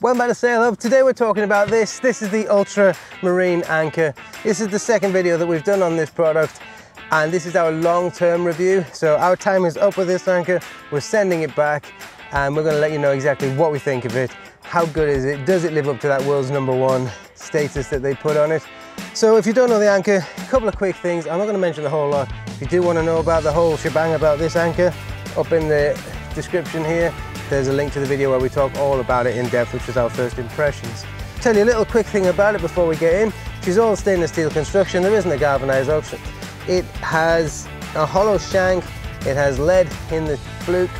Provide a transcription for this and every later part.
Welcome back to Sail Hub. Today we're talking about this. This is the ultramarine anchor. This is the second video that we've done on this product, and this is our long-term review. So our time is up with this anchor. We're sending it back, and we're going to let you know exactly what we think of it. How good is it? Does it live up to that world's #1 status that they put on it? So if you don't know the anchor, a couple of quick things. I'm not going to mention the whole lot. If you do want to know about the whole shebang about this anchor, up in the description here, there's a link to the video where we talk all about it in depth, which was our first impressions. Tell you a little quick thing about it before we get in. She's all stainless steel construction. There isn't a galvanized option. It has a hollow shank, it has lead in the fluke,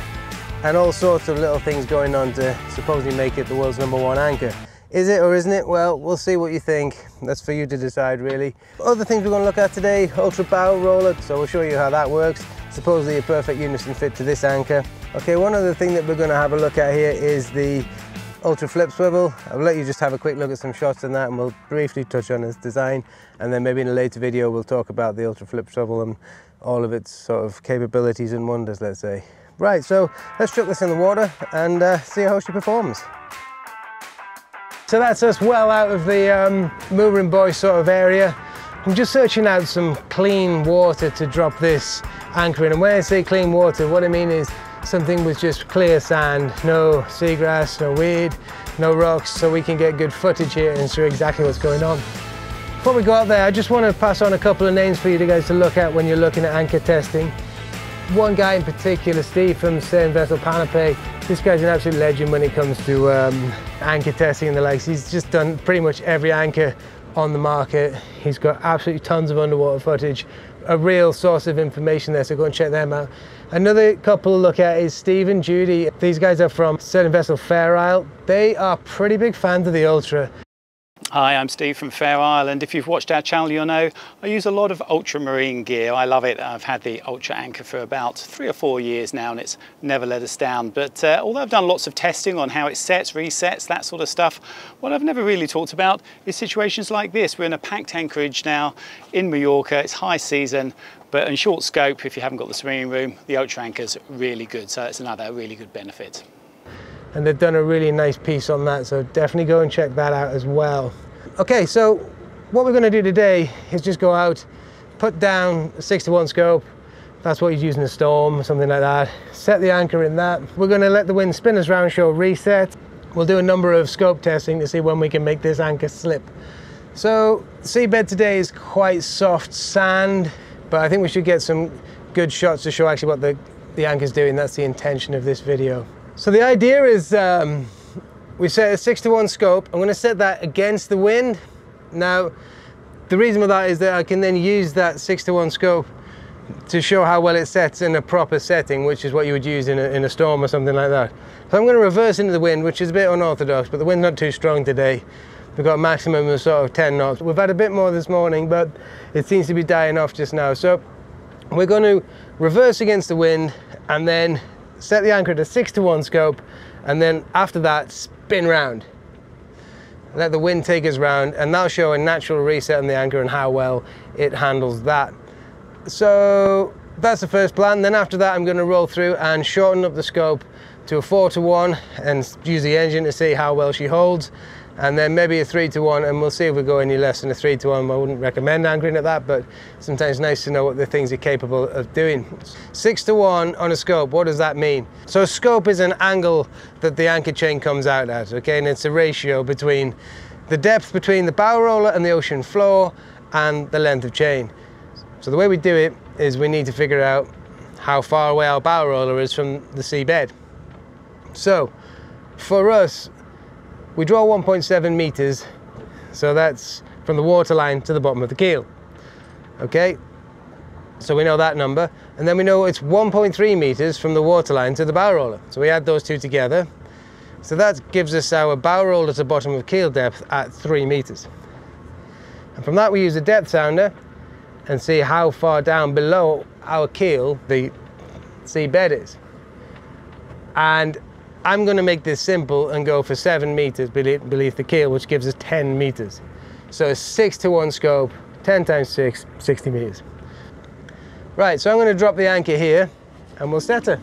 and all sorts of little things going on to supposedly make it the world's #1 anchor. Is it or isn't it? Well, we'll see what you think. That's for you to decide, really. Other things we're going to look at today: ultra bow roller, so we'll show you how that works. Supposedly a perfect unison fit to this anchor. Okay, one other thing that we're going to have a look at here is the ultra flip swivel. I'll let you just have a quick look at some shots on that, and we'll briefly touch on its design, and then maybe in a later video we'll talk about the ultra flip swivel and all of its sort of capabilities and wonders, let's say. Right, so let's chuck this in the water and see how she performs. So that's us well out of the mooring buoy sort of area. I'm just searching out some clean water to drop this anchor in, and when I say clean water, what I mean is something with just clear sand, no seagrass, no weed, no rocks, so we can get good footage here and show exactly what's going on. Before we go out there, I just want to pass on a couple of names for you guys to look at when you're looking at anchor testing. One guy in particular, Steve from Sailing Vessel Panoply. This guy's an absolute legend when it comes to anchor testing and the likes. He's just done pretty much every anchor on the market. He's got absolutely tons of underwater footage, a real source of information there, so go and check them out. Another couple to look at is Steve and Judy. These guys are from Sailing Vessel Fair Isle. They are pretty big fans of the Ultra. Hi, I'm Steve from Fair Isle, and if you've watched our channel you'll know I use a lot of ultramarine gear. I love it. I've had the Ultra anchor for about 3 or 4 years now, and it's never let us down. But although I've done lots of testing on how it sets, resets, that sort of stuff, what I've never really talked about is situations like this. We're in a packed anchorage now in Mallorca. It's high season, but in short scope, if you haven't got the swimming room, the Ultra anchor's really good, so it's another really good benefit. And they've done a really nice piece on that, so definitely go and check that out as well. Okay, so what we're going to do today is just go out, put down a 6:1 scope. That's what you'd use in a storm or something like that. Set the anchor in that. We're going to let the wind spin us around, show reset. We'll do a number of scope testing to see when we can make this anchor slip. So the seabed today is quite soft sand, but I think we should get some good shots to show actually what the anchor's doing. That's the intention of this video. So the idea is we set a 6:1 scope. I'm going to set that against the wind. Now, the reason for that is that I can then use that 6:1 scope to show how well it sets in a proper setting, which is what you would use in a storm or something like that. So I'm going to reverse into the wind, which is a bit unorthodox, but the wind's not too strong today. We've got a maximum of sort of 10 knots. We've had a bit more this morning, but it seems to be dying off just now. So we're going to reverse against the wind and then set the anchor at a 6:1 scope, and then after that spin round. Let the wind take us round, and that'll show a natural reset on the anchor and how well it handles that. So that's the first plan. Then after that I'm going to roll through and shorten up the scope to a 4:1 and use the engine to see how well she holds, and then maybe a 3:1, and we'll see if we go any less than a 3:1. I wouldn't recommend anchoring at that, but sometimes it's nice to know what the things are capable of doing. 6:1 on a scope, what does that mean? So a scope is an angle that the anchor chain comes out at, okay, and it's a ratio between the depth between the bow roller and the ocean floor and the length of chain. So the way we do it is we need to figure out how far away our bow roller is from the seabed. So for us, we draw 1.7 meters, so that's from the waterline to the bottom of the keel. Okay, so we know that number, and then we know it's 1.3 meters from the waterline to the bow roller. So we add those two together. So that gives us our bow roller to bottom of keel depth at 3 meters. And from that we use a depth sounder and see how far down below our keel the seabed is. And I'm going to make this simple and go for 7 meters beneath the keel, which gives us 10 meters. So a 6:1 scope, 10 times 6, 60 meters. Right, so I'm going to drop the anchor here and we'll set her.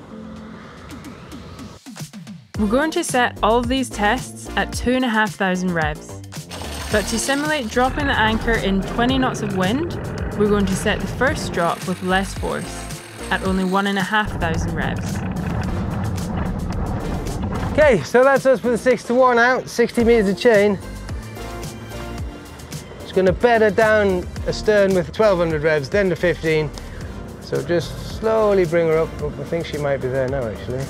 We're going to set all of these tests at 2,500 revs. But to simulate dropping the anchor in 20 knots of wind, we're going to set the first drop with less force, at only 1,500 revs. Okay, so that's us with the 6-to-1 out, 60 meters of chain. Just going to bed her down astern with 1,200 revs, then to 15. So just slowly bring her up. Oh, I think she might be there now, actually.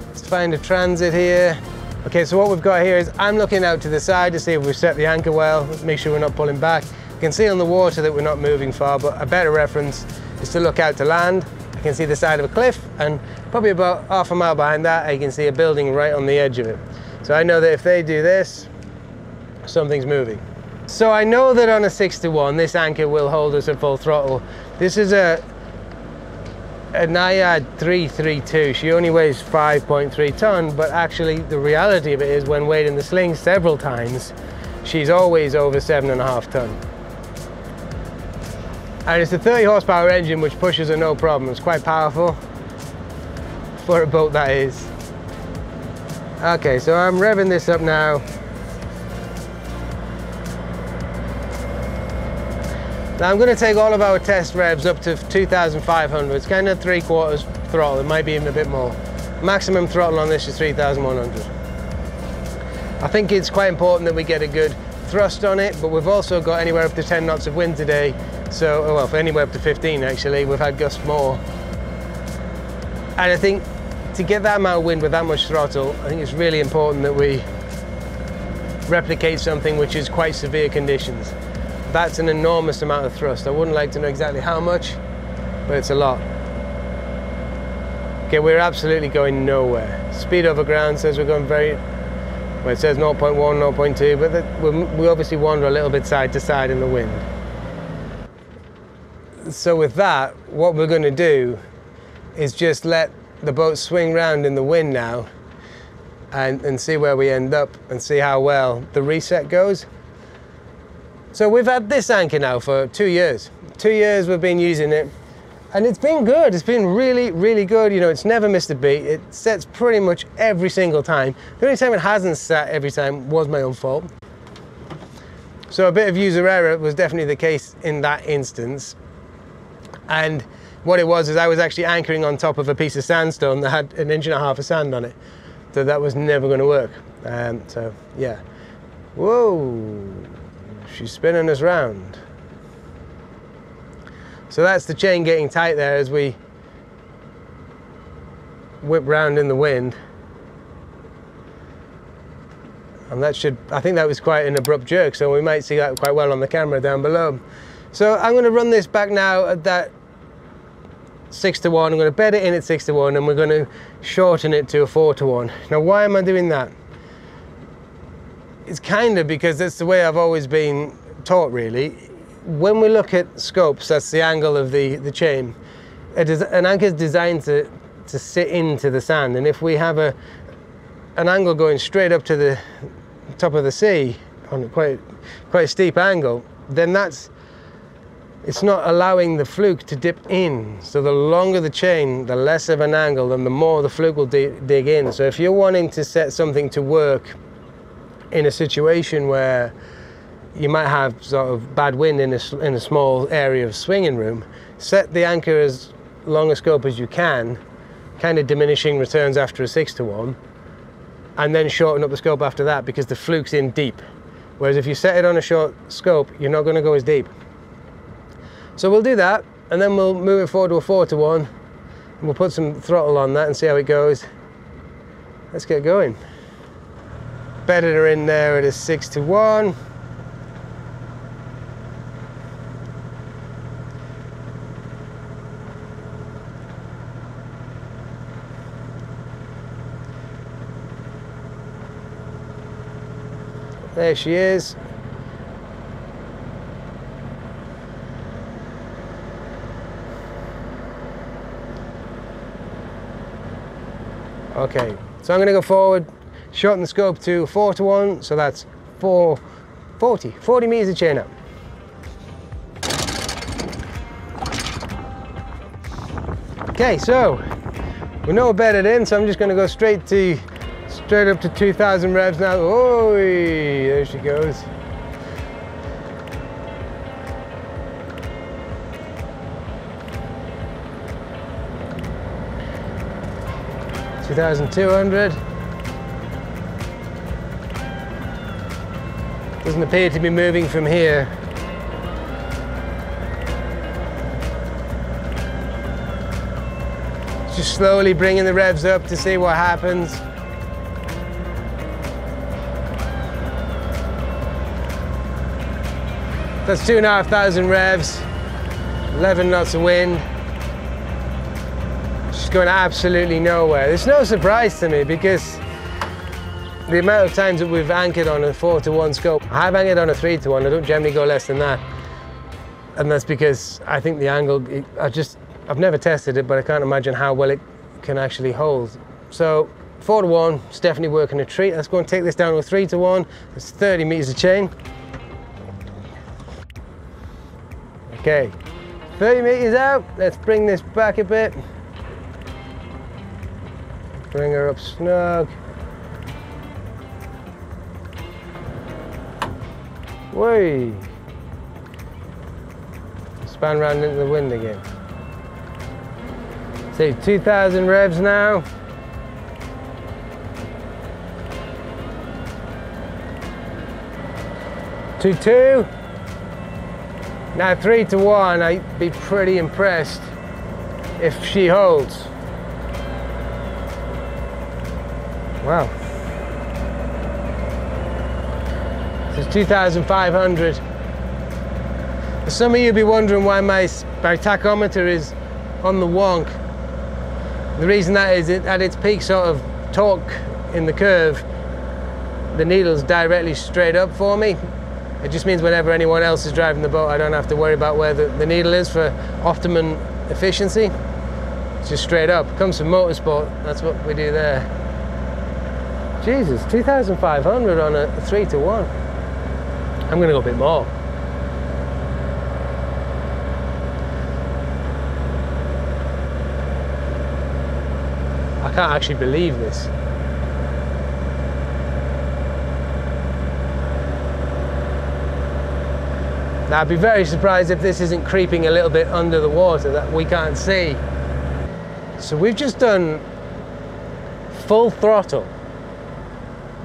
Let's find a transit here. Okay, so what we've got here is I'm looking out to the side to see if we've set the anchor well, make sure we're not pulling back. You can see on the water that we're not moving far, but a better reference is to look out to land. I can see the side of a cliff, and probably about half a mile behind that, I can see a building right on the edge of it. So I know that if they do this, something's moving. So I know that on a 6-to-1, this anchor will hold us at full throttle. This is a Naiad 332. She only weighs 5.3 ton, but actually the reality of it is when weighed in the sling several times, she's always over 7.5 ton. And it's a 30 horsepower engine which pushes her no problem. It's quite powerful for a boat, that is. Okay, so I'm revving this up now. Now I'm going to take all of our test revs up to 2,500. It's kind of 3/4 throttle, it might be even a bit more. Maximum throttle on this is 3,100. I think it's quite important that we get a good thrust on it, but we've also got anywhere up to 10 knots of wind today. So, well, anywhere up to 15 actually, we've had gusts more. And I think to get that amount of wind with that much throttle, I think it's really important that we replicate something which is quite severe conditions. That's an enormous amount of thrust. I wouldn't like to know exactly how much, but it's a lot. Okay, we're absolutely going nowhere. Speed over ground says we're going very, well, it says 0.1, 0.2, but we obviously wander a little bit side to side in the wind. So with that, what we're going to do is just let the boat swing round in the wind now and see where we end up and see how well the reset goes. So we've had this anchor now for 2 years. 2 years we've been using it, and it's been good. It's been really, really good. You know, it's never missed a beat. It sets pretty much every single time. The only time it hasn't sat every time was my own fault. So a bit of user error was definitely the case in that instance. And what it was is I was actually anchoring on top of a piece of sandstone that had 1.5 inches of sand on it. So that was never going to work. So yeah. Whoa. She's spinning us round. So that's the chain getting tight there as we whip round in the wind. And that should, I think that was quite an abrupt jerk, so we might see that quite well on the camera down below. So I'm going to run this back now at that 6-to-1. I'm going to bed it in at 6-to-1, and we're going to shorten it to a 4-to-1. Now why am I doing that? It's kind of because that's the way I've always been taught, really. When we look at scopes, that's the angle of the chain. An anchor is designed to sit into the sand, and if we have an angle going straight up to the top of the sea on a quite a steep angle, then it's not allowing the fluke to dip in. So the longer the chain, the less of an angle, and the more the fluke will dig in. So if you're wanting to set something to work in a situation where you might have sort of bad wind in a small area of swinging room, set the anchor as long a scope as you can, kind of diminishing returns after a 6-to-1, and then shorten up the scope after that because the fluke's in deep. Whereas if you set it on a short scope, you're not going to go as deep. So we'll do that, and then we'll move it forward to a 4-to-1, and we'll put some throttle on that and see how it goes. Let's get going. Bedded her in there at a 6-to-1. There she is. Okay, so I'm going to go forward, shorten the scope to 4-to-1, so that's 40 meters of chain up. Okay, so we're now bedded in, so I'm just going to go straight Straight up to 2,000 revs now. Oh, there she goes. $2,200. Doesn't appear to be moving from here. Just slowly bringing the revs up to see what happens. That's 2,500 revs, 11 knots of wind. She's going absolutely nowhere. It's no surprise to me because the amount of times that we've anchored on a 4-to-1 scope, I have anchored on a 3-to-1, I don't generally go less than that. And that's because I think the angle, I've never tested it, but I can't imagine how well it can actually hold. So 4-to-1, it's definitely working a treat. Let's go and take this down to a 3-to-1. It's 30 meters of chain. Okay, 30 meters out. Let's bring this back a bit. Bring her up snug. Whee! Span round into the wind again. So 2,000 revs now. Two. Now 3-to-1, I'd be pretty impressed if she holds. Wow. This is 2,500. Some of you will be wondering why my tachometer is on the wonk. The reason that is at its peak sort of torque in the curve, the needle's directly straight up for me. It just means whenever anyone else is driving the boat, I don't have to worry about where the needle is for optimum efficiency. It's just straight up. It comes from motorsport, that's what we do there. Jesus, 2,500 on a 3-to-1. I'm gonna go a bit more. I can't actually believe this. Now, I'd be very surprised if this isn't creeping a little bit under the water that we can't see. So we've just done full throttle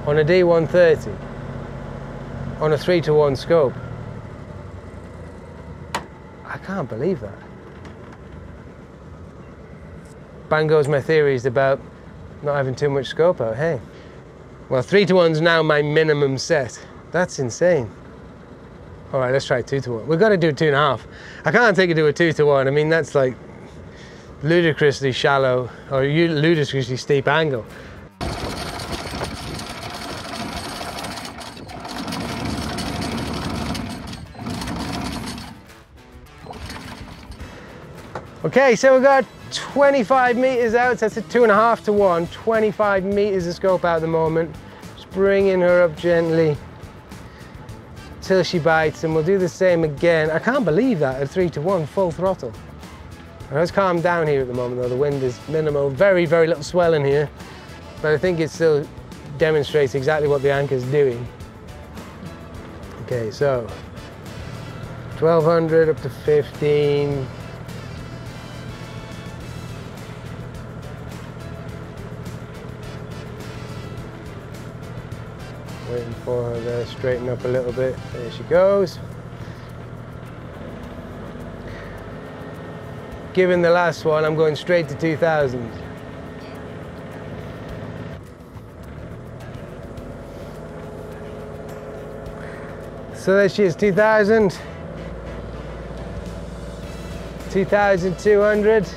on a D130 on a 3-to-1 scope. I can't believe that. Bang goes my theories about not having too much scope out, hey? Well, 3-to-1's now my minimum set. That's insane. All right, let's try 2-to-1. We've got to do 2.5. I can't take it to a 2-to-1. I mean, that's like ludicrously shallow or ludicrously steep angle. Okay, so we've got 25 meters out, so that's a 2.5-to-1, 25 meters of scope out at the moment. Just bringing her up gently till she bites, and we'll do the same again. I can't believe that at 3-to-1, full throttle. It's calmed down here at the moment though, the wind is minimal, very, very little swell in here, but I think it still demonstrates exactly what the anchor's doing. Okay, so 1,200 up to 15. Waiting for her there, straighten up a little bit. There she goes. Given the last one, I'm going straight to 2,000. So there she is, 2,000. 2,200.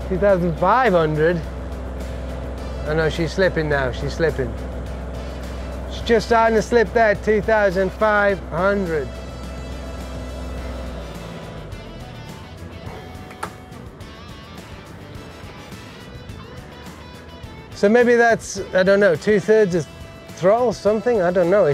2,500. Oh no, she's slipping now, she's slipping. She's just starting to slip there, 2,500. So maybe that's, I don't know, 2/3 of throttle, something? I don't know.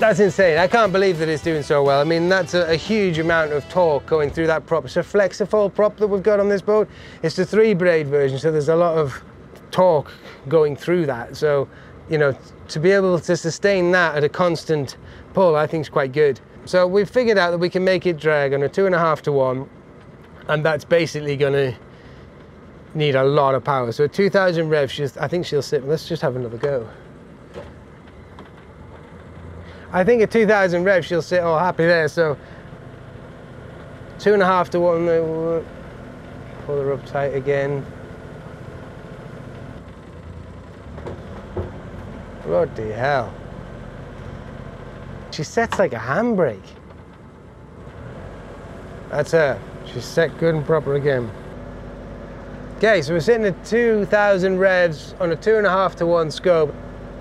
That's insane. I can't believe that it's doing so well. I mean, that's a huge amount of torque going through that prop. It's a flexible prop that we've got on this boat. It's the 3-braid version, so there's a lot of torque going through that. So, you know, to be able to sustain that at a constant pull, I think is quite good. So we've figured out that we can make it drag on a 2.5 to 1, and that's basically going to need a lot of power. So at 2,000 revs, I think she'll sit. Let's just have another go. I think at 2,000 revs she'll sit all happy there. So 2.5 to 1. Pull her up tight again. Bloody hell. She sets like a handbrake. That's her. She's set good and proper again. Okay, so we're sitting at 2,000 revs on a 2.5 to 1 scope.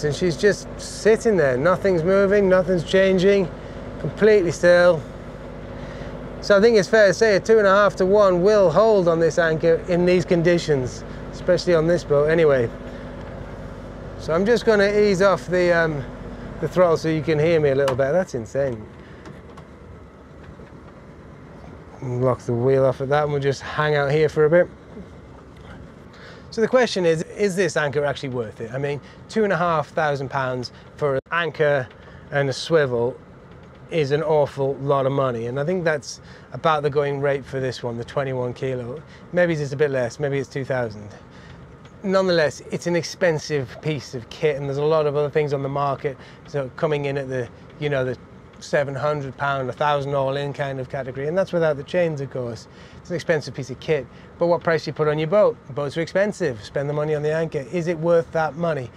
And she's just sitting there. Nothing's moving, nothing's changing, completely still. So I think it's fair to say a 2.5 to 1 will hold on this anchor in these conditions, especially on this boat anyway. So I'm just going to ease off the throttle so you can hear me a little better. That's insane. Lock the wheel off at that and we'll just hang out here for a bit. So the question is this anchor actually worth it? I mean, £2,500 for an anchor and a swivel is an awful lot of money. And I think that's about the going rate for this one, the 21 kilo. Maybe it's a bit less, maybe it's 2,000. Nonetheless, it's an expensive piece of kit and there's a lot of other things on the market. So coming in at the, you know, the £700, £1,000 all in kind of category. And that's without the chains, of course. It's an expensive piece of kit. But what price do you put on your boat? Boats are expensive. Spend the money on the anchor. Is it worth that money?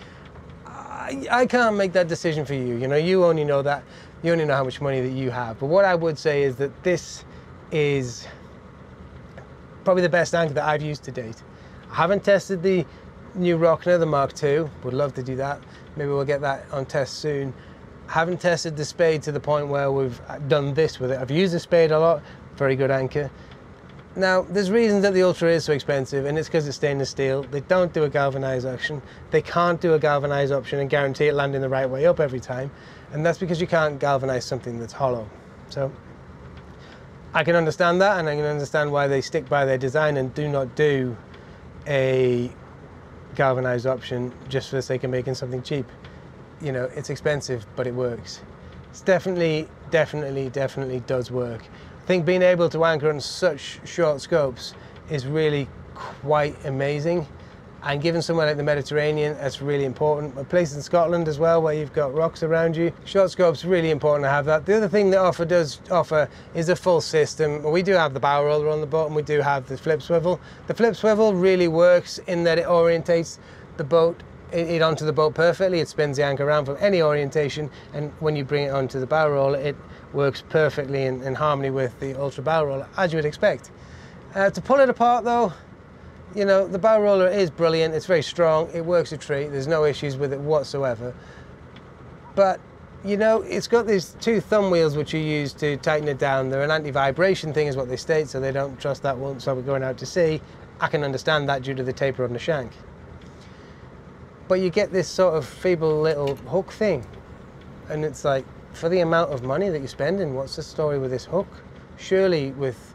I can't make that decision for you. You know, you only know that. You only know how much money that you have. But what I would say is that this is probably the best anchor that I've used to date. I haven't tested the new Rockner, the Mark II. Would love to do that. Maybe we'll get that on test soon. Haven't tested the Spade to the point where we've done this with it. I've used the Spade a lot. Very good anchor. Now, there's reasons that the Ultra is so expensive, and it's because it's stainless steel. They don't do a galvanized option. They can't do a galvanized option and guarantee it landing the right way up every time. And that's because you can't galvanize something that's hollow. So I can understand that, and I can understand why they stick by their design and do not do a galvanized option just for the sake of making something cheap. You know, it's expensive, but it works. It's definitely does work. I think being able to anchor on such short scopes is really quite amazing. And given somewhere like the Mediterranean, that's really important. A place in Scotland as well, where you've got rocks around you. Short scope's really important to have that. The other thing that does offer is a full system. We do have the bow roller on the boat, and we do have the flip swivel. The flip swivel really works in that it orientates the boat onto the boat perfectly. It spins the anchor around from any orientation, and when you bring it onto the bow roller, it works perfectly in harmony with the Ultra bow roller, as you would expect. To pull it apart though, you know, the bow roller is brilliant. It's very strong. It works a treat. There's no issues with it whatsoever. But, you know, it's got these 2 thumb wheels which you use to tighten it down. They're an anti-vibration thing is what they state, so they don't trust that once we're going out to sea. I can understand that due to the taper on the shank. But you get this sort of feeble little hook thing. And it's like, for the amount of money that you're spending, what's the story with this hook? Surely with,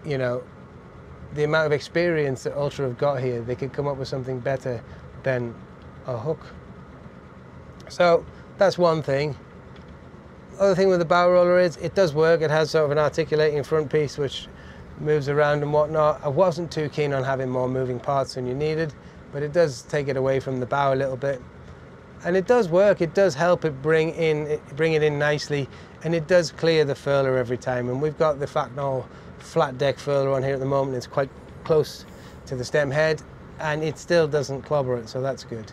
you know, the amount of experience that Ultra have got here, they could come up with something better than a hook. So that's one thing. Other thing with the bow roller is it does work. It has sort of an articulating front piece which moves around and whatnot. I wasn't too keen on having more moving parts than you needed, but it does take it away from the bow a little bit. And it does work. It does help it bring it in nicely, and it does clear the furler every time. And we've got the Facnol flat deck furler on here at the moment. It's quite close to the stem head, and it still doesn't clobber it, so that's good.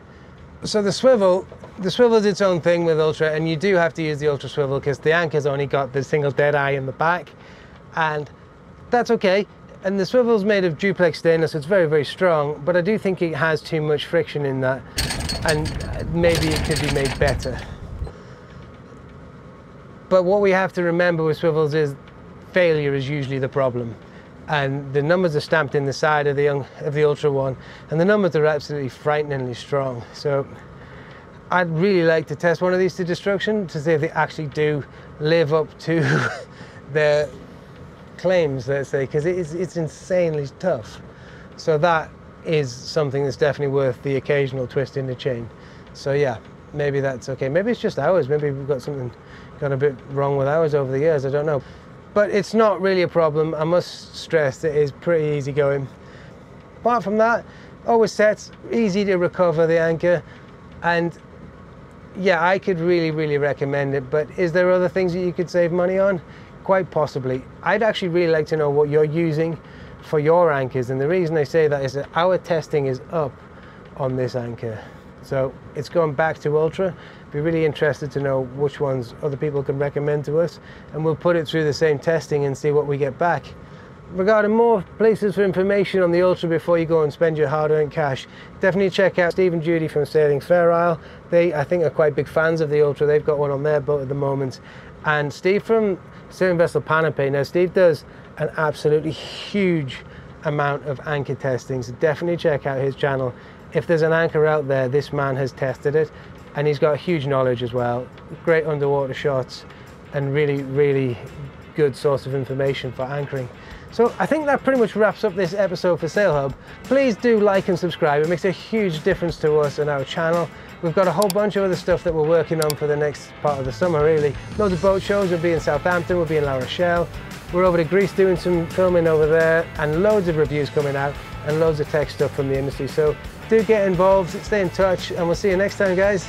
So the swivel is its own thing with Ultra, and you do have to use the Ultra swivel because the anchor's only got the single dead eye in the back, and that's okay. And the swivel's made of duplex stainless, so it's very strong, but I do think it has too much friction in that, and maybe it could be made better. But what we have to remember with swivels is failure is usually the problem. And the numbers are stamped in the side of the Ultra one, and the numbers are absolutely frighteningly strong. So I'd really like to test one of these to destruction to see if they actually do live up to their claims, let's say, because it's insanely tough. So that is something that's definitely worth the occasional twist in the chain. So yeah, maybe that's okay. Maybe it's just ours. Maybe we've got something gone a bit wrong with ours over the years. I don't know. But it's not really a problem. I must stress it is pretty easy going. Apart from that, always sets, easy to recover the anchor. And yeah, I could really recommend it. But is there other things that you could save money on? Quite possibly. I'd actually really like to know what you're using for your anchors. And the reason I say that is that our testing is up on this anchor. So it's going back to Ultra. Be really interested to know which ones other people can recommend to us, and we'll put it through the same testing and see what we get back. Regarding more places for information on the Ultra before you go and spend your hard-earned cash, definitely check out Steve and Judy from Sailing Fair Isle. They, I think, are quite big fans of the Ultra. They've got one on their boat at the moment. And Steve from Sailing Vessel Panoply. Now, Steve does an absolutely huge amount of anchor testing, so definitely check out his channel. If there's an anchor out there, this man has tested it, and he's got huge knowledge as well. Great underwater shots, and really good source of information for anchoring. So I think that pretty much wraps up this episode for Sail Hub. Please do like and subscribe. It makes a huge difference to us and our channel. We've got a whole bunch of other stuff that we're working on for the next part of the summer, really. Loads of boat shows. We'll be in Southampton, we'll be in La Rochelle. We're over to Greece doing some filming over there, and loads of reviews coming out, and loads of tech stuff from the industry. So do get involved, stay in touch, and we'll see you next time, guys.